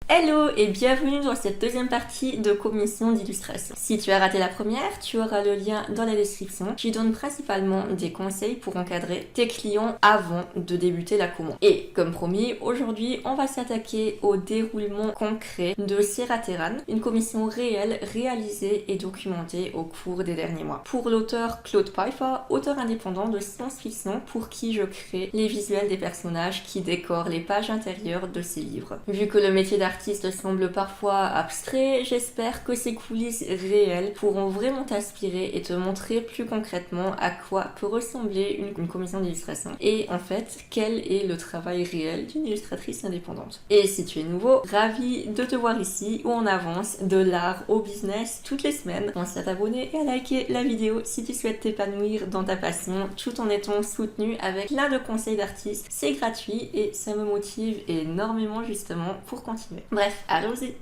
Hello et bienvenue dans cette deuxième partie de commission d'illustration. Si tu as raté la première, tu auras le lien dans la description qui donne principalement des conseils pour encadrer tes clients avant de débuter la commande. Et comme promis, aujourd'hui on va s'attaquer au déroulement concret de Serateran, une commission réelle réalisée et documentée au cours des derniers mois. Pour l'auteur Claude Pfeiffer, auteur indépendant de science-fiction pour qui je crée les visuels des personnages qui décorent les pages intérieures de ses livres. Vu que le métier d'artiste semble parfois abstrait, j'espère que ces coulisses réelles pourront vraiment t'inspirer et te montrer plus concrètement à quoi peut ressembler une commission d'illustration et en fait quel est le travail réel d'une illustratrice indépendante. Et si tu es nouveau, ravi de te voir ici où on avance de l'art au business toutes les semaines. Pense à t'abonner et à liker la vidéo si tu souhaites t'épanouir dans ta passion tout en étant soutenu avec plein de conseils d'artistes. C'est gratuit et ça me motive énormément justement pour continuer. Bref, allons-y.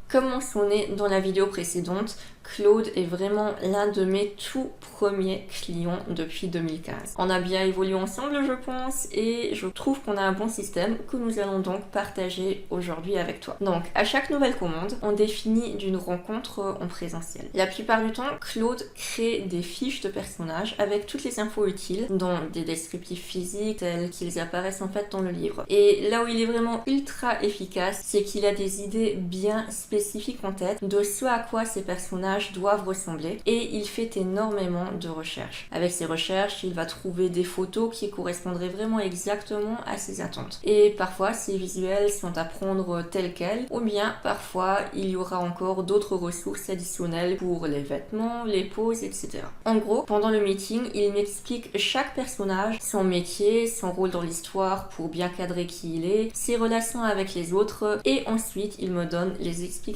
Comme mentionné dans la vidéo précédente, Claude est vraiment l'un de mes tout premiers clients depuis 2015. On a bien évolué ensemble, je pense, et je trouve qu'on a un bon système que nous allons donc partager aujourd'hui avec toi. Donc, à chaque nouvelle commande, on définit d'une rencontre en présentiel. La plupart du temps, Claude crée des fiches de personnages avec toutes les infos utiles, dont des descriptifs physiques tels qu'ils apparaissent en fait dans le livre. Et là où il est vraiment ultra efficace, c'est qu'il a des idées bien spécifiques en tête de ce à quoi ces personnages doivent ressembler et il fait énormément de recherches. Avec ces recherches, il va trouver des photos qui correspondraient vraiment exactement à ses attentes. Et parfois, ces visuels sont à prendre tels quels ou bien parfois, il y aura encore d'autres ressources additionnelles pour les vêtements, les poses, etc. En gros, pendant le meeting, il m'explique chaque personnage, son métier, son rôle dans l'histoire pour bien cadrer qui il est, ses relations avec les autres et ensuite, il me donne les explications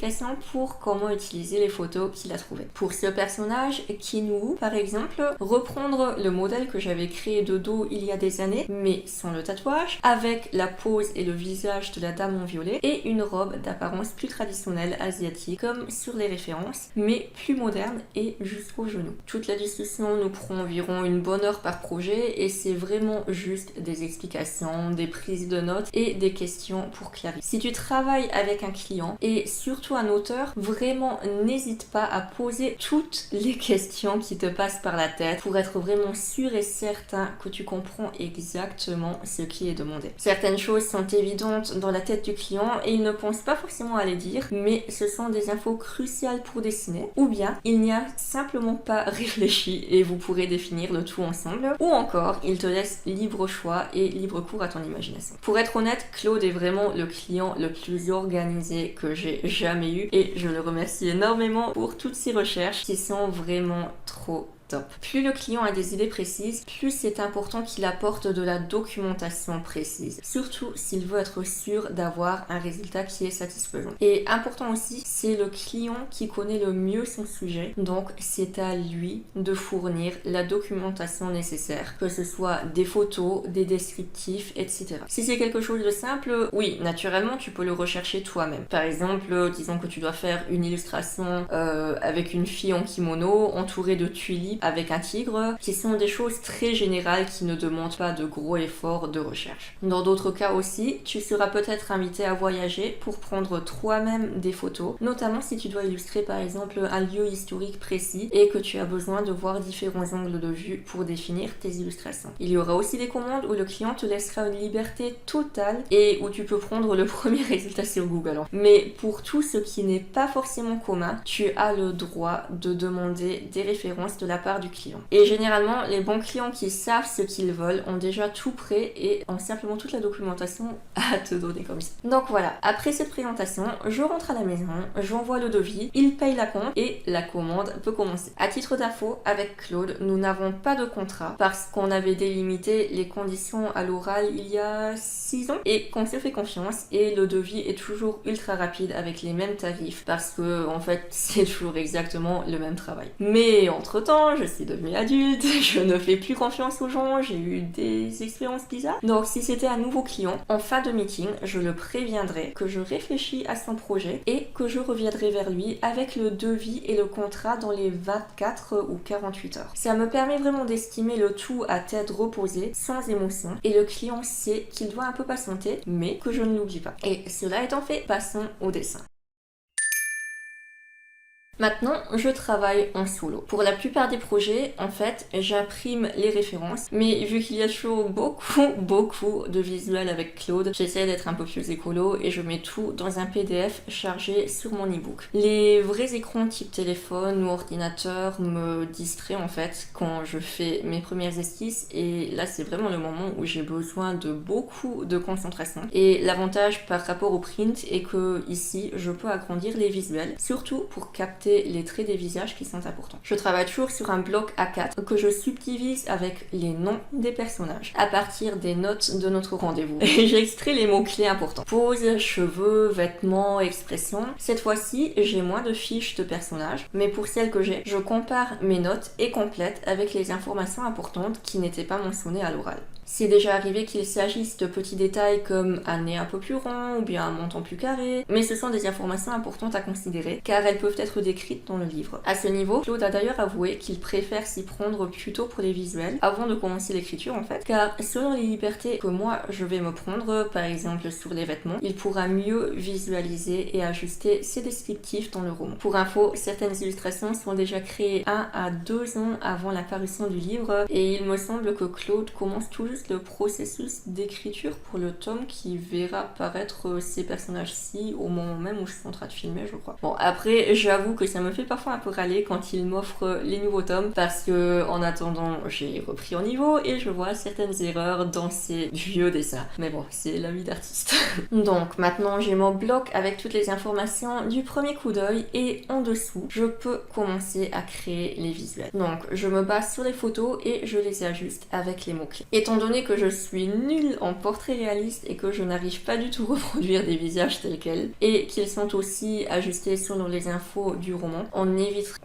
pour comment utiliser les photos qu'il a trouvées. Pour ce personnage, Kinwoo, par exemple, reprendre le modèle que j'avais créé de dos il y a des années, mais sans le tatouage, avec la pose et le visage de la dame en violet, et une robe d'apparence plus traditionnelle asiatique, comme sur les références, mais plus moderne et jusqu'au genou. Toute la discussion nous prend environ une bonne heure par projet, et c'est vraiment juste des explications, des prises de notes et des questions pour clarifier. Si tu travailles avec un client, et surtout un auteur, vraiment n'hésite pas à poser toutes les questions qui te passent par la tête pour être vraiment sûr et certain que tu comprends exactement ce qui est demandé. Certaines choses sont évidentes dans la tête du client et il ne pense pas forcément à les dire, mais ce sont des infos cruciales pour dessiner, ou bien il n'y a simplement pas réfléchi et vous pourrez définir le tout ensemble, ou encore il te laisse libre choix et libre cours à ton imagination. Pour être honnête, Claude est vraiment le client le plus organisé que j'ai jamais eu et je le remercie énormément pour toutes ces recherches qui sont vraiment trop top. Plus le client a des idées précises, plus c'est important qu'il apporte de la documentation précise. Surtout s'il veut être sûr d'avoir un résultat qui est satisfaisant. Et important aussi, c'est le client qui connaît le mieux son sujet, donc c'est à lui de fournir la documentation nécessaire, que ce soit des photos, des descriptifs, etc. Si c'est quelque chose de simple, oui, naturellement tu peux le rechercher toi-même. Par exemple, disons que tu dois faire une illustration avec une fille en kimono entourée de tulipes avec un tigre, qui sont des choses très générales qui ne demandent pas de gros efforts de recherche. Dans d'autres cas aussi, tu seras peut-être invité à voyager pour prendre toi-même des photos, notamment si tu dois illustrer par exemple un lieu historique précis et que tu as besoin de voir différents angles de vue pour définir tes illustrations. Il y aura aussi des commandes où le client te laissera une liberté totale et où tu peux prendre le premier résultat sur Google. Mais pour tout ce qui n'est pas forcément commun, tu as le droit de demander des références de la part du client. Et généralement, les bons clients qui savent ce qu'ils veulent ont déjà tout prêt et ont simplement toute la documentation à te donner comme ça. Donc voilà, après cette présentation, je rentre à la maison, j'envoie le devis, il paye la compte et la commande peut commencer. À titre d'info, avec Claude, nous n'avons pas de contrat parce qu'on avait délimité les conditions à l'oral il y a 6 ans et qu'on s'est fait confiance et le devis est toujours ultra rapide avec les mêmes tarifs parce que en fait c'est toujours exactement le même travail. Mais entre temps, je suis devenue adulte, je ne fais plus confiance aux gens, j'ai eu des expériences bizarres. Donc si c'était un nouveau client, en fin de meeting, je le préviendrai que je réfléchis à son projet et que je reviendrai vers lui avec le devis et le contrat dans les 24 ou 48 heures. Ça me permet vraiment d'estimer le tout à tête reposée, sans émotion, et le client sait qu'il doit un peu patienter, mais que je ne l'oublie pas. Et cela étant fait, passons au dessin. Maintenant, je travaille en solo. Pour la plupart des projets, en fait, j'imprime les références, mais vu qu'il y a toujours beaucoup de visuels avec Claude, j'essaie d'être un peu plus écolo et je mets tout dans un PDF chargé sur mon e-book. Les vrais écrans type téléphone ou ordinateur me distraient en fait quand je fais mes premières esquisses, et là c'est vraiment le moment où j'ai besoin de beaucoup de concentration. Et l'avantage par rapport au print est que ici, je peux agrandir les visuels, surtout pour capter les traits des visages qui sont importants. Je travaille toujours sur un bloc A4 que je subdivise avec les noms des personnages à partir des notes de notre rendez-vous. Et j'extrais les mots-clés importants. Pose, cheveux, vêtements, expressions. Cette fois-ci, j'ai moins de fiches de personnages, mais pour celles que j'ai, je compare mes notes et complète avec les informations importantes qui n'étaient pas mentionnées à l'oral. C'est déjà arrivé qu'il s'agisse de petits détails comme un nez un peu plus rond ou bien un menton plus carré, mais ce sont des informations importantes à considérer car elles peuvent être décrites dans le livre. À ce niveau, Claude a d'ailleurs avoué qu'il préfère s'y prendre plutôt pour les visuels avant de commencer l'écriture en fait, car selon les libertés que moi je vais me prendre, par exemple sur les vêtements, il pourra mieux visualiser et ajuster ses descriptifs dans le roman. Pour info, certaines illustrations sont déjà créées 1 à 2 ans avant la parution du livre et il me semble que Claude commence tout juste le processus d'écriture pour le tome qui verra paraître ces personnages-ci au moment même où je suis en train de filmer, je crois. Bon, après, j'avoue que ça me fait parfois un peu râler quand il m'offre les nouveaux tomes parce que, en attendant, j'ai repris en niveau et je vois certaines erreurs dans ces vieux dessins. Mais bon, c'est la vie d'artiste. Donc, maintenant, j'ai mon bloc avec toutes les informations du premier coup d'œil et en dessous, je peux commencer à créer les visuels. Donc, je me base sur les photos et je les ajuste avec les mots-clés. Étant donné que je suis nulle en portrait réaliste et que je n'arrive pas du tout à reproduire des visages tels quels et qu'ils sont aussi ajustés selon les infos du roman, on évite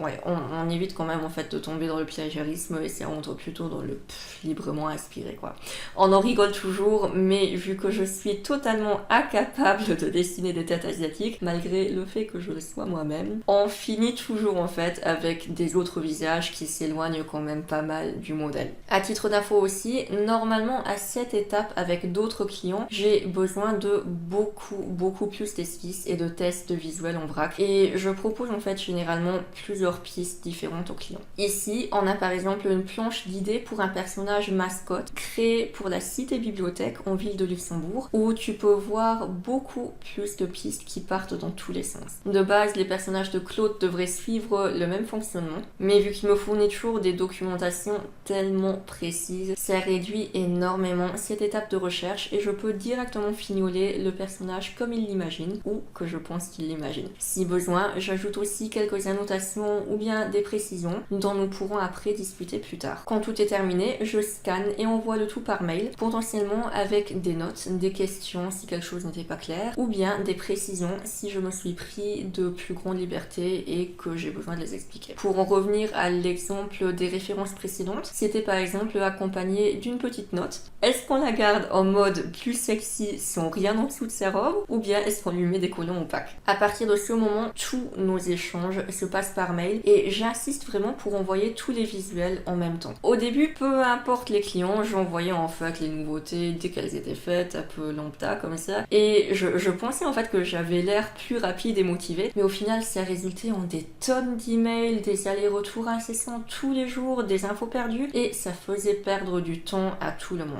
quand même en fait de tomber dans le plagiarisme et c'est rentre plutôt dans le librement inspiré quoi. On en rigole toujours, mais vu que je suis totalement incapable de dessiner des têtes asiatiques malgré le fait que je le sois moi-même, on finit toujours en fait avec des autres visages qui s'éloignent quand même pas mal du modèle. À titre d'info aussi, normalement à cette étape avec d'autres clients, j'ai besoin de beaucoup plus d'esquisses et de tests de visuels en vrac et je propose en fait généralement plusieurs pistes différentes aux clients. Ici, on a par exemple une planche d'idées pour un personnage mascotte créé pour la cité bibliothèque en ville de Luxembourg où tu peux voir beaucoup plus de pistes qui partent dans tous les sens. De base, les personnages de Claude devraient suivre le même fonctionnement, mais vu qu'il me fournit toujours des documentations tellement précises, ça réduit énormément cette étape de recherche et je peux directement fignoler le personnage comme il l'imagine ou que je pense qu'il l'imagine. Si besoin, j'ajoute aussi quelques annotations ou bien des précisions dont nous pourrons après discuter plus tard. Quand tout est terminé, je scanne et envoie le tout par mail, potentiellement avec des notes, des questions si quelque chose n'était pas clair ou bien des précisions si je me suis pris de plus grandes libertés et que j'ai besoin de les expliquer. Pour en revenir à l'exemple des références précédentes, c'était par exemple accompagné d'une petite note. Est-ce qu'on la garde en mode plus sexy sans rien en dessous de sa robe ou bien est-ce qu'on lui met des collants opaques? À partir de ce moment, tous nos échanges se passent par mail et j'insiste vraiment pour envoyer tous les visuels en même temps. Au début, peu importe les clients, j'envoyais en fait les nouveautés dès qu'elles étaient faites, un peu lambda comme ça, et je pensais en fait que j'avais l'air plus rapide et motivé, mais au final ça résultait en des tonnes d'emails, des allers-retours incessants tous les jours, des infos perdues et ça faisait perdre du temps à tout le monde.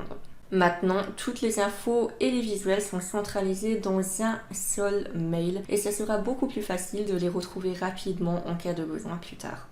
Maintenant, toutes les infos et les visuels sont centralisés dans un seul mail et ça sera beaucoup plus facile de les retrouver rapidement en cas de besoin plus tard.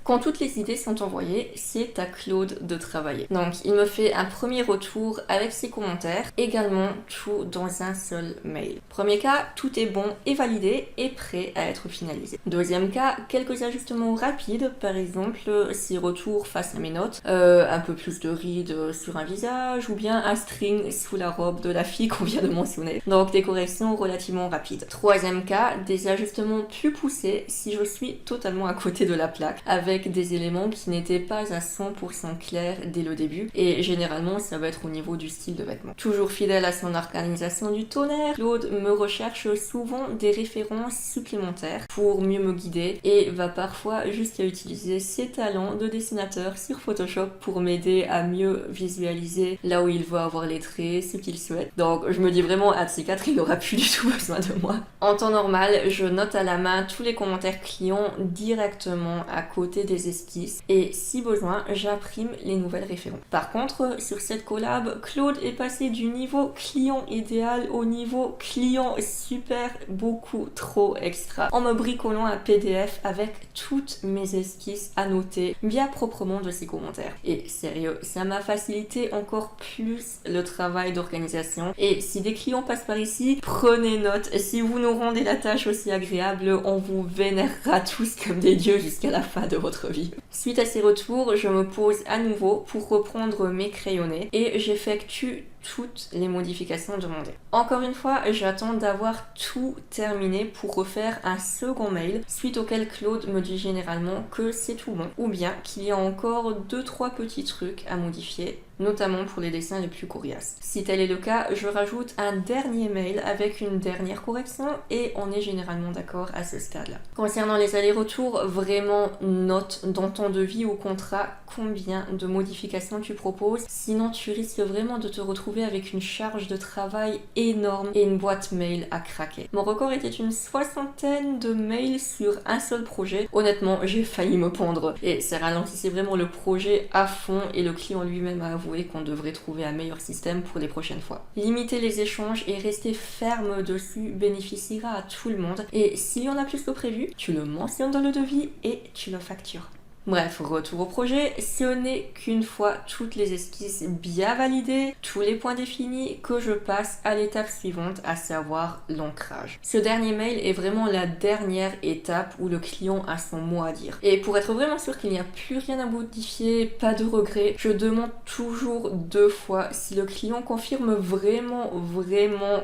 Quand toutes les idées sont envoyées, c'est à Claude de travailler. Donc il me fait un premier retour avec ses commentaires, également tout dans un seul mail. Premier cas, tout est bon et validé et prêt à être finalisé. Deuxième cas, quelques ajustements rapides, par exemple ses retours face à mes notes, un peu plus de rides sur un visage ou bien un string sous la robe de la fille qu'on vient de mentionner. Donc des corrections relativement rapides. Troisième cas, des ajustements plus poussés si je suis totalement à côté de la plaque, avec des éléments qui n'étaient pas à 100% clairs dès le début, et généralement ça va être au niveau du style de vêtements. Toujours fidèle à son organisation du tonnerre, Claude me recherche souvent des références supplémentaires pour mieux me guider et va parfois jusqu'à utiliser ses talents de dessinateur sur Photoshop pour m'aider à mieux visualiser là où il veut avoir les traits, ce qu'il souhaite. Donc je me dis vraiment, à ces 4, il n'aura plus du tout besoin de moi. En temps normal, je note à la main tous les commentaires clients directement à côté des esquisses et si besoin, j'imprime les nouvelles références. Par contre, sur cette collab, Claude est passé du niveau client idéal au niveau client super, beaucoup trop extra, en me bricolant un PDF avec toutes mes esquisses annotées bien proprement de ses commentaires. Et sérieux, ça m'a facilité encore plus le travail d'organisation. Et si des clients passent par ici, prenez note. Si vous nous rendez la tâche aussi agréable, on vous vénérera tous comme des dieux jusqu'à la fin de votre vie. Suite à ces retours, je me pose à nouveau pour reprendre mes crayonnés et j'effectue toutes les modifications demandées. Encore une fois, j'attends d'avoir tout terminé pour refaire un second mail, suite auquel Claude me dit généralement que c'est tout bon, ou bien qu'il y a encore 2-3 petits trucs à modifier, notamment pour les dessins les plus coriaces. Si tel est le cas, je rajoute un dernier mail avec une dernière correction et on est généralement d'accord à ce stade-là. Concernant les allers-retours, vraiment note dans ton devis ou contrat combien de modifications tu proposes, sinon tu risques vraiment de te retrouver avec une charge de travail énorme et une boîte mail à craquer. Mon record était une 60aine de mails sur un seul projet. Honnêtement, j'ai failli me pendre et ça ralentissait vraiment le projet à fond et le client lui-même a avoué qu'on devrait trouver un meilleur système pour les prochaines fois. Limiter les échanges et rester ferme dessus bénéficiera à tout le monde et s'il y en a plus que prévu, tu le mentionnes dans le devis et tu le factures. Bref, retour au projet, ce n'est qu'une fois toutes les esquisses bien validées, tous les points définis, que je passe à l'étape suivante, à savoir l'ancrage. Ce dernier mail est vraiment la dernière étape où le client a son mot à dire. Et pour être vraiment sûr qu'il n'y a plus rien à modifier, pas de regret, je demande toujours 2 fois si le client confirme vraiment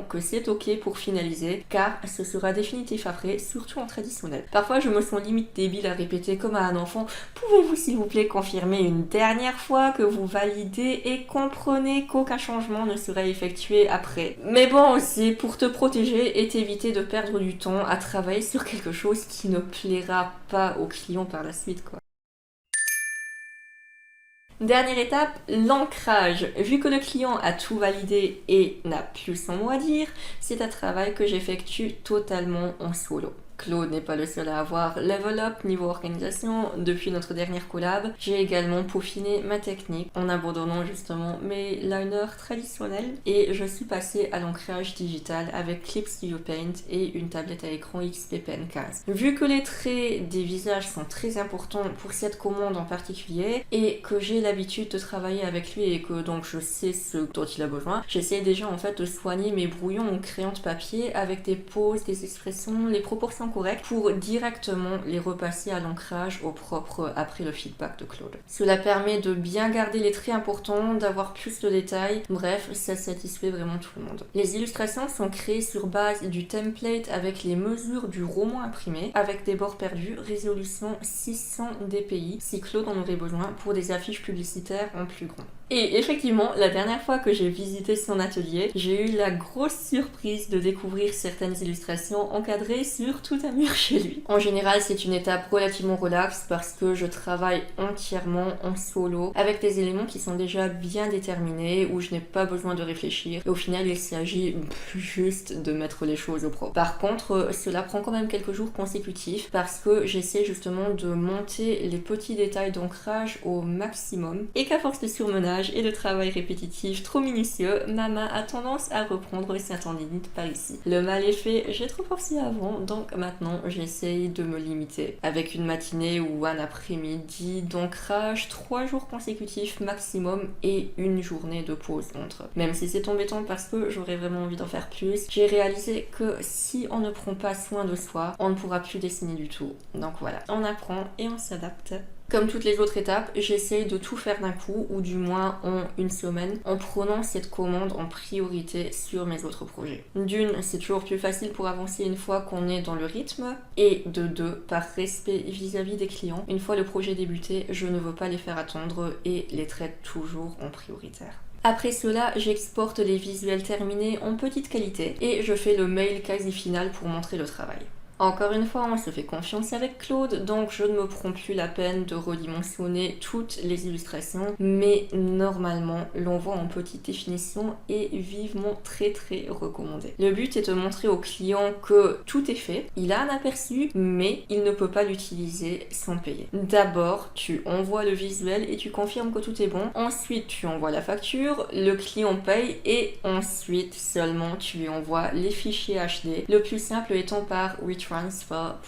que c'est ok pour finaliser, car ce sera définitif après, surtout en traditionnel. Parfois je me sens limite débile à répéter comme à un enfant. Pouvez-vous s'il vous plaît confirmer une dernière fois que vous validez et comprenez qu'aucun changement ne sera effectué après. Mais bon aussi, pour te protéger et t'éviter de perdre du temps à travailler sur quelque chose qui ne plaira pas au client par la suite, quoi. Dernière étape, l'ancrage. Vu que le client a tout validé et n'a plus son mot à dire, c'est un travail que j'effectue totalement en solo. Claude n'est pas le seul à avoir level up niveau organisation. Depuis notre dernière collab, j'ai également peaufiné ma technique en abandonnant justement mes liners traditionnels et je suis passée à l'ancrage digital avec Clip Studio Paint et une tablette à écran XP Pen 15. Vu que les traits des visages sont très importants pour cette commande en particulier et que j'ai l'habitude de travailler avec lui et que donc je sais ce dont il a besoin, j'essaie déjà en fait de soigner mes brouillons en crayon de papier avec des poses, des expressions, les proportions correctes pour directement les repasser à l'ancrage au propre après le feedback de Claude. Cela permet de bien garder les traits importants, d'avoir plus de détails, bref, ça satisfait vraiment tout le monde. Les illustrations sont créées sur base du template avec les mesures du roman imprimé, avec des bords perdus, résolution 600 dpi, si Claude en aurait besoin pour des affiches publicitaires en plus grand. Et effectivement, la dernière fois que j'ai visité son atelier, j'ai eu la grosse surprise de découvrir certaines illustrations encadrées sur tout un mur chez lui. En général, c'est une étape relativement relaxe parce que je travaille entièrement en solo avec des éléments qui sont déjà bien déterminés, où je n'ai pas besoin de réfléchir. Et au final, il s'agit juste de mettre les choses au propre. Par contre, cela prend quand même quelques jours consécutifs parce que j'essaie justement de monter les petits détails d'ancrage au maximum et qu'à force de surmenage et de travail répétitif trop minutieux, ma main a tendance à reprendre sa tendinite par ici. Le mal est fait, j'ai trop forcé avant, donc maintenant j'essaye de me limiter avec une matinée ou un après-midi d'ancrage, 3 jours consécutifs maximum et une journée de pause entre. Même si c'est embêtant parce que j'aurais vraiment envie d'en faire plus, j'ai réalisé que si on ne prend pas soin de soi, on ne pourra plus dessiner du tout. Donc voilà, on apprend et on s'adapte. Comme toutes les autres étapes, j'essaye de tout faire d'un coup, ou du moins en une semaine, en prenant cette commande en priorité sur mes autres projets. D'une, c'est toujours plus facile pour avancer une fois qu'on est dans le rythme, et de deux, par respect vis-à-vis des clients, une fois le projet débuté, je ne veux pas les faire attendre et les traite toujours en prioritaire. Après cela, j'exporte les visuels terminés en petite qualité et je fais le mail quasi final pour montrer le travail. Encore une fois, on se fait confiance avec Claude, donc je ne me prends plus la peine de redimensionner toutes les illustrations, mais normalement, l'envoi en petite définition est vivement très recommandé. Le but est de montrer au client que tout est fait, il a un aperçu, mais il ne peut pas l'utiliser sans payer. D'abord, tu envoies le visuel et tu confirmes que tout est bon. Ensuite, tu envoies la facture, le client paye et ensuite seulement tu lui envoies les fichiers HD. Le plus simple étant par WeTransfer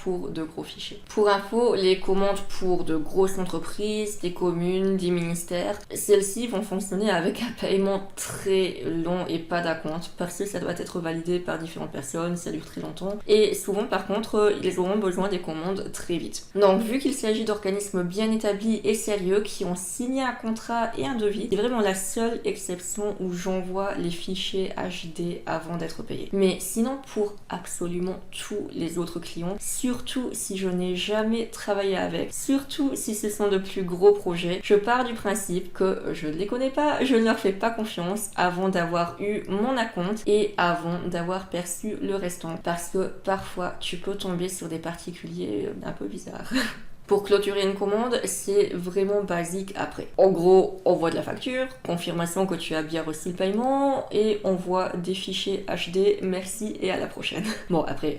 pour de gros fichiers. Pour info, les commandes pour de grosses entreprises, des communes, des ministères, celles-ci vont fonctionner avec un paiement très long et pas d'acompte parce que ça doit être validé par différentes personnes, ça dure très longtemps et souvent par contre ils auront besoin des commandes très vite. Donc vu qu'il s'agit d'organismes bien établis et sérieux qui ont signé un contrat et un devis, c'est vraiment la seule exception où j'envoie les fichiers HD avant d'être payé. Mais sinon pour absolument tous les autres clients, surtout si je n'ai jamais travaillé avec, surtout si ce sont de plus gros projets, je pars du principe que je ne les connais pas, je ne leur fais pas confiance avant d'avoir eu mon acompte et avant d'avoir perçu le restant parce que parfois tu peux tomber sur des particuliers un peu bizarres. Pour clôturer une commande, c'est vraiment basique après. En gros, envoi de la facture, confirmation que tu as bien reçu le paiement et envoi des fichiers HD, merci et à la prochaine. Bon, après,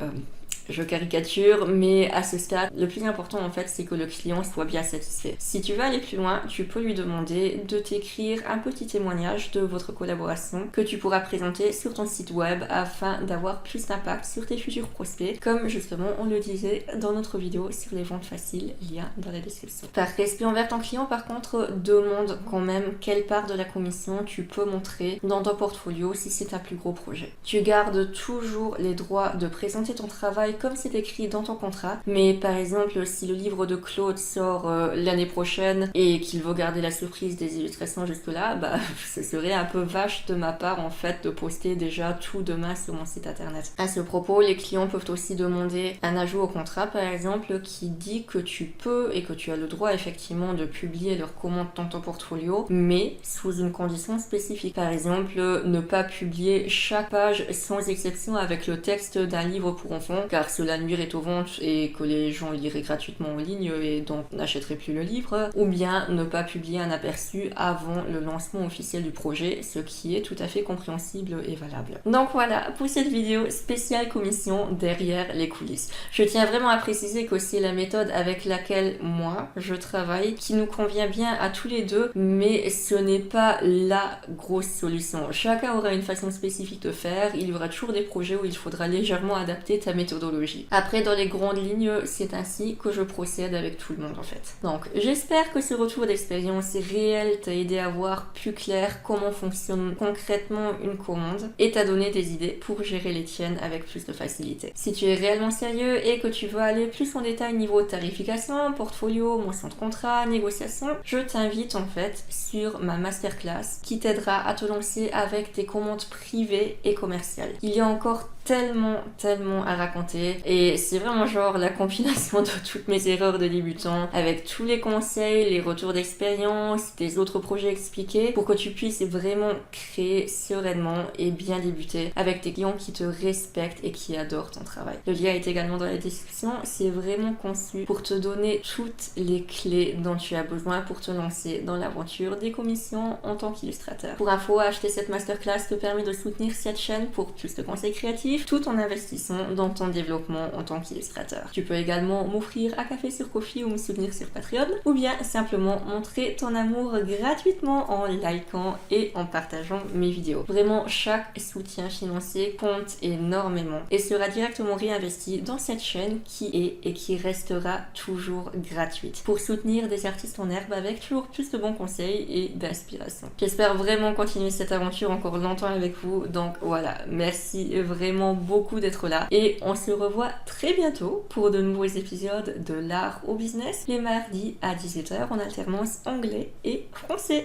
je caricature, mais à ce stade, le plus important en fait, c'est que le client soit bien satisfait. Si tu veux aller plus loin, tu peux lui demander de t'écrire un petit témoignage de votre collaboration que tu pourras présenter sur ton site web afin d'avoir plus d'impact sur tes futurs prospects, comme justement on le disait dans notre vidéo sur les ventes faciles, lien dans la description. Par respect envers ton client, par contre, demande quand même quelle part de la commission tu peux montrer dans ton portfolio si c'est un plus gros projet. Tu gardes toujours les droits de présenter ton travail comme c'est écrit dans ton contrat, mais par exemple si le livre de Claude sort l'année prochaine et qu'il veut garder la surprise des illustrations jusque là, bah ce serait un peu vache de ma part en fait de poster déjà tout demain sur mon site internet. À ce propos, les clients peuvent aussi demander un ajout au contrat par exemple qui dit que tu peux et que tu as le droit effectivement de publier leurs commandes dans ton portfolio, mais sous une condition spécifique. Par exemple, ne pas publier chaque page sans exception avec le texte d'un livre pour enfants, car cela nuirait aux ventes et que les gens liraient gratuitement en ligne et donc n'achèteraient plus le livre, ou bien ne pas publier un aperçu avant le lancement officiel du projet, ce qui est tout à fait compréhensible et valable. Donc voilà pour cette vidéo spéciale commission derrière les coulisses. Je tiens vraiment à préciser que c'est la méthode avec laquelle moi je travaille qui nous convient bien à tous les deux, mais ce n'est pas la grosse solution. Chacun aura une façon spécifique de faire, il y aura toujours des projets où il faudra légèrement adapter ta méthodologie. Après, dans les grandes lignes, c'est ainsi que je procède avec tout le monde en fait. Donc, j'espère que ce retour d'expérience réel t'a aidé à voir plus clair comment fonctionne concrètement une commande et t'a donné des idées pour gérer les tiennes avec plus de facilité. Si tu es réellement sérieux et que tu veux aller plus en détail niveau tarification, portfolio, mention de contrat, négociation, je t'invite en fait sur ma masterclass qui t'aidera à te lancer avec tes commandes privées et commerciales. Il y a encore tellement à raconter et c'est vraiment genre la compilation de toutes mes erreurs de débutant avec tous les conseils, les retours d'expérience, des autres projets expliqués pour que tu puisses vraiment créer sereinement et bien débuter avec des clients qui te respectent et qui adorent ton travail. Le lien est également dans la description, c'est vraiment conçu pour te donner toutes les clés dont tu as besoin pour te lancer dans l'aventure des commissions en tant qu'illustrateur. Pour info, acheter cette masterclass te permet de soutenir cette chaîne pour plus de conseils créatifs suivre tout en investissant dans ton développement en tant qu'illustrateur. Tu peux également m'offrir un café sur Ko-fi ou me soutenir sur Patreon, ou bien simplement montrer ton amour gratuitement en likant et en partageant mes vidéos. Vraiment, chaque soutien financier compte énormément et sera directement réinvesti dans cette chaîne qui est et qui restera toujours gratuite pour soutenir des artistes en herbe avec toujours plus de bons conseils et d'inspiration. J'espère vraiment continuer cette aventure encore longtemps avec vous, donc voilà, merci vraiment beaucoup d'être là et on se revoit très bientôt pour de nouveaux épisodes de l'art au business les mardis à 18h en alternance anglais et français.